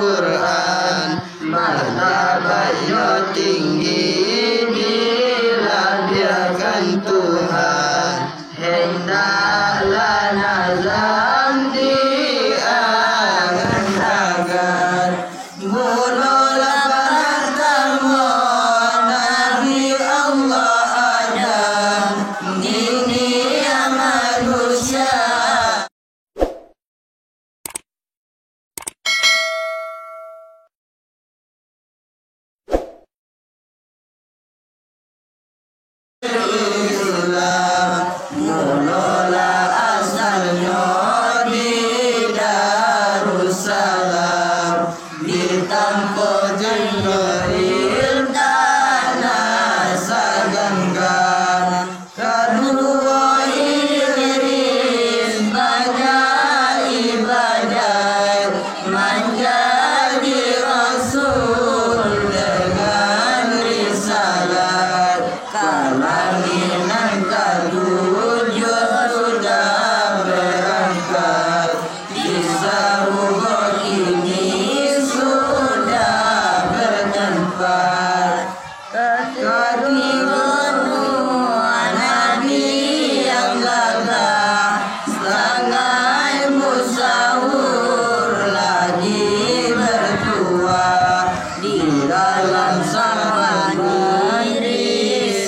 Quran, martabatnya tinggi diladirkan Tuhan. Hendaklah nazam diangan-angan, bunuhlah pertama Nabi Allah Adam, ini yang manusia. Mula asalnya di Darussalam, ditampo Jibril tanah saganggan. Kedua Idris banyak ibadat, menjadi Rasul dengan risalat. Kalaminan ketujuh sudah berangkat, di Sarugo ini sudah bertempat. Ketiga Nabi yang gagah, sangai musawur lagi bertua, di dalam sama diri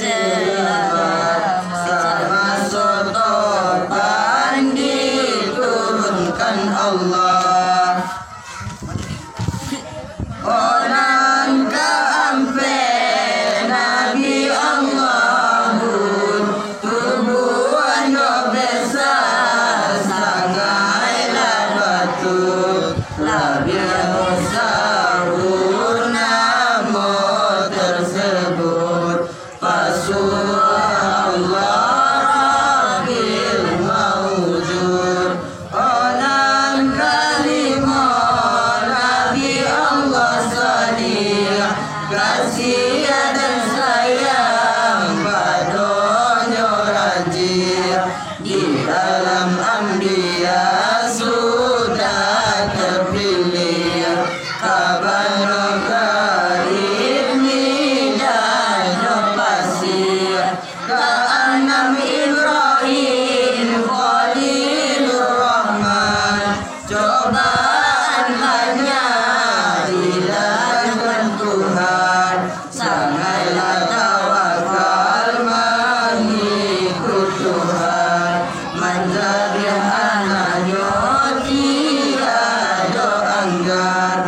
sama sotopan diturunkan Allah. Orang keampe Nabi Allahun, tubuhnya besar sangailah batu, labir musawur nama tersebut, Rasulullah Rabbil Mawjud. Orang kelima Nabi Allah Salih, kasih dan sayang padanya rajin, di dalam Anbiya sudah terpilih, kabar karim nidanya pasir. Keenam Ibrahim Khalilur Rahman, cobaan hanya dilakukan Tuhan, sangailah tawakal mengikut Tuhan, menjadi anaknya tiada anggar.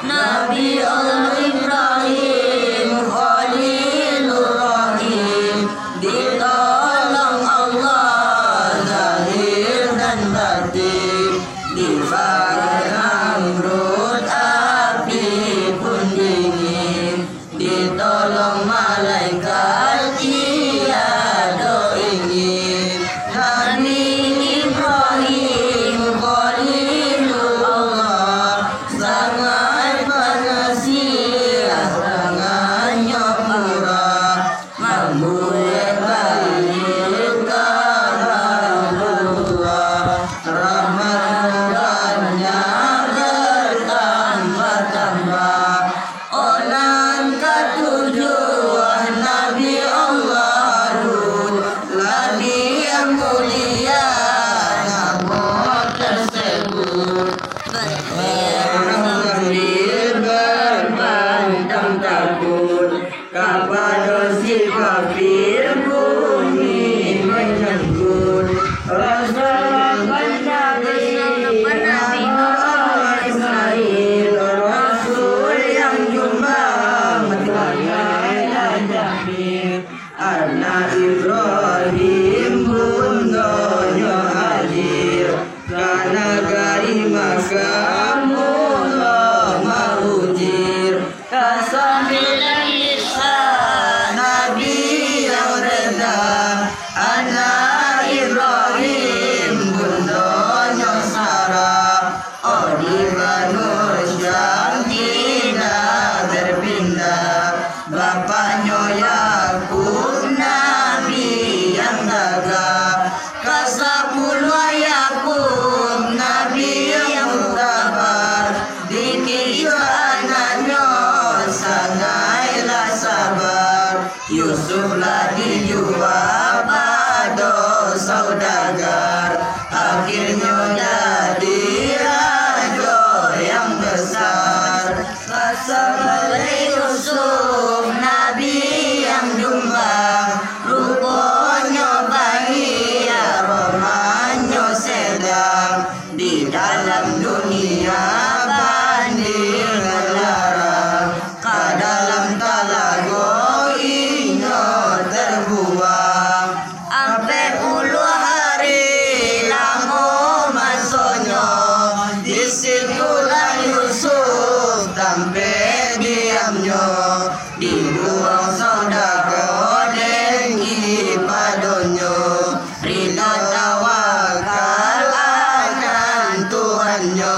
Nabi Allah Ibrahim Khalilur Rahim, ditolong Allah zahir dan batin, dibakar Namrud api pun dingin, ditolong malaikat tiada ingin. Nabi Ibrahim Khalilur Allah, sangat pengasih, tangannya murah, membuat baik Rasulullah. Rahmatnya bertambah-tambah. Orang ketujuh Nabi Allah Hud, Nabi yang mulia nama tersebut. Berkafir berpantang takut, kepada si kafir bumi menyangkut. Rasul Nabi Ismail, Rasul yang jumbang dan jamil. Anak Ibrahim bundanya hadir, karena negeri Makkah mula mengujir. Kesembilan Isa Nabi yang reda, anak Ibrahim bundanya Sarah. Oh di Banu Syam tidak berpindah, bapaknya Yakub Nabi yang gagah. Kesepuluh Yakub Nabi yang mutabar, dikira Yusuf lagi jual pada saudagar, akhirnya jadi raja yang besar. Sebagai Yusuf Nabi yang jumbang, rupanya bahagia romannya sedang. Di dalam dunia banding melarang, ke dalam talago inyo terbuang. Ampe puluh hari lama masanya, disitulah Yusuf sampai diamnya. Dibuang saudagar dengki padonyo, rida tawakal akan Tuhannya.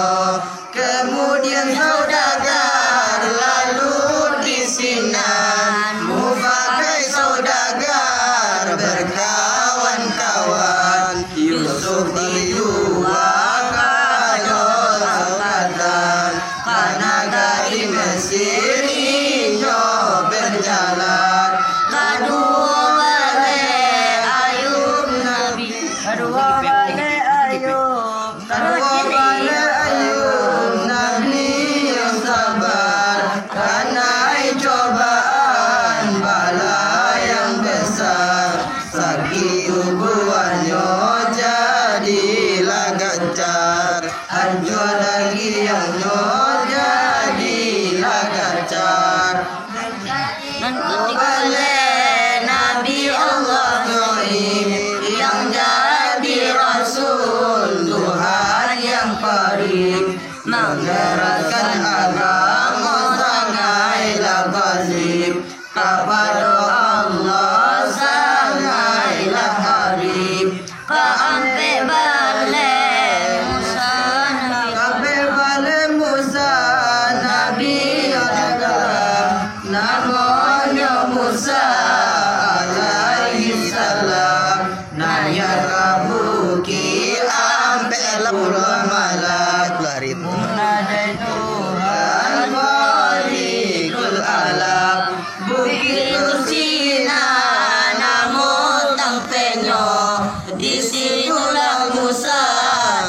Kemudian saudagar lalu disinan, mufakai saudagar berkawan-kawan. Yusuf dijual kado saudatan, karena dari Mesir inyo berjalan. Kedua balik Ayub Nabi, kedua balik Ayub Nabi yang sabar, karena cobaan bala yang besar. Sakit tubuhnya jadilah gacar, hancur dagingnya jadilah gacar. Dan ketika Nabi Allah Zoim yang jadi Rasul Tuhan yang qarib, menggerakkan agama sangailah bazib, kepada Allah sangailah qarib. Keampe balik Musa Nabi, keampe balik Musa Nabi adalah namanya Musa alaihi salam. Naya kabukir ampe lapula malak larit munadai Tuhan Khaliqul alam. Bukit Tursina namo tampenyo, disitulah Musa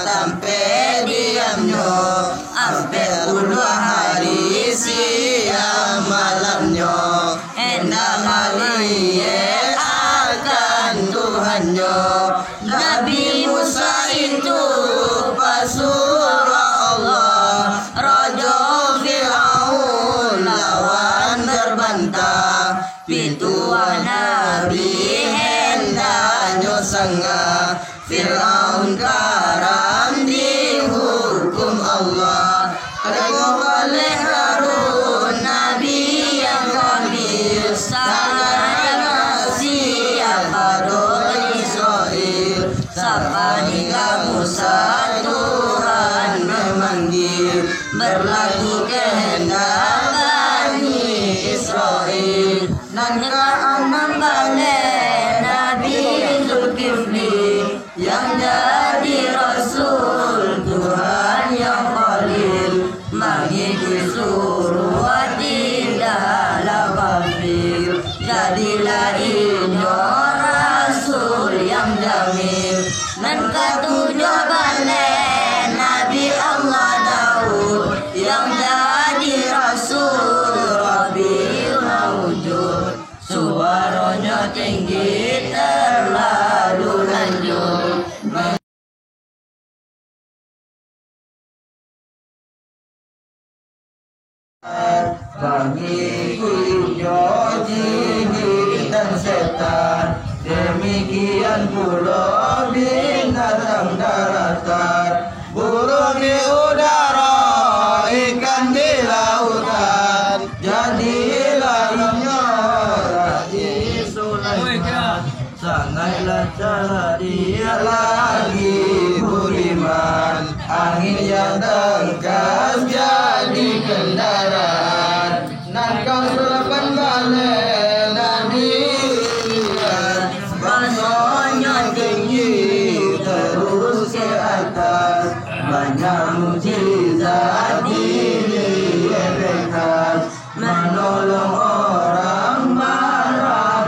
sampai diamnya. Ampe puluh hari siang malamnya, hendak melihat akan Tuhannya. Nabi Musa itu pasurah Allah, Raja Fir'aun lawan berbantah. Pituah Nabi hendaknya sanggah, Fir'aun karam dihukum Allah. Kedua balik Harun Nabi yang khamil, sangat kasih pada Israel. Sampai hingga Musa Tuhan memanggil, berlaku kehendak Bani Israel. Dan keenam balik Nabi Zulkifli yang jadi Rasul Tuhan yang Khalil, mengikuti suruh tidaklah kafir. Jadilah inyo Rasul yang jamil. Dan ketujuh balik Nabi Allah Daud yang jadi Rasul Rabiul Wujud. Suaranya tinggi terlalu lanjut, mengikuti jin dan setan. Demikian pula binatang daratan, burung di udara, ikan di lautan. Jadilah inyo Raji Sulaiman, sangatlah cara dia lagi budiman. Angin yang tengkas jadi kendaraan, nan kau sulapan balik Nabi banyak tinggi terus ke atas. Banyak mujizat diri mereka, menolong orang marah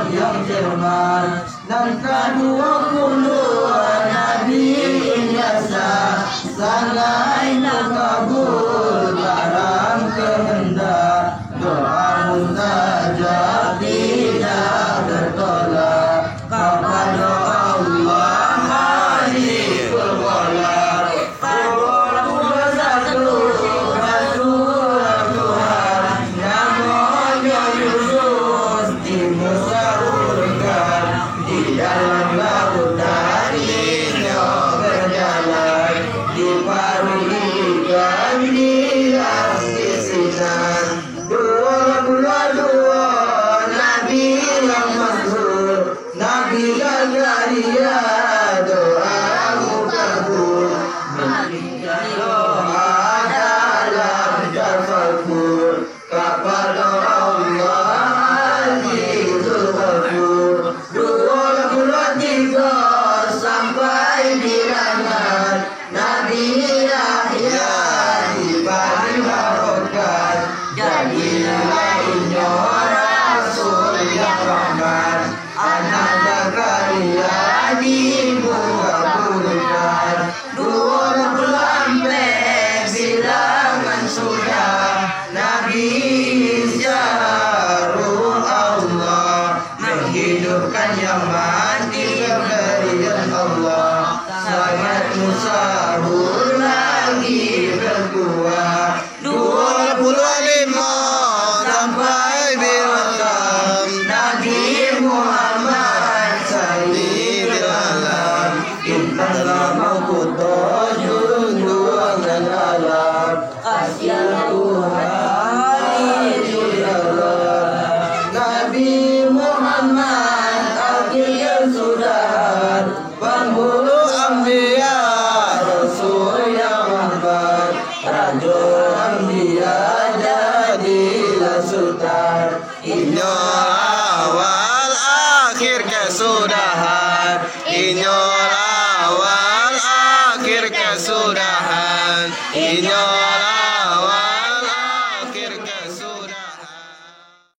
kesudahan. Inyo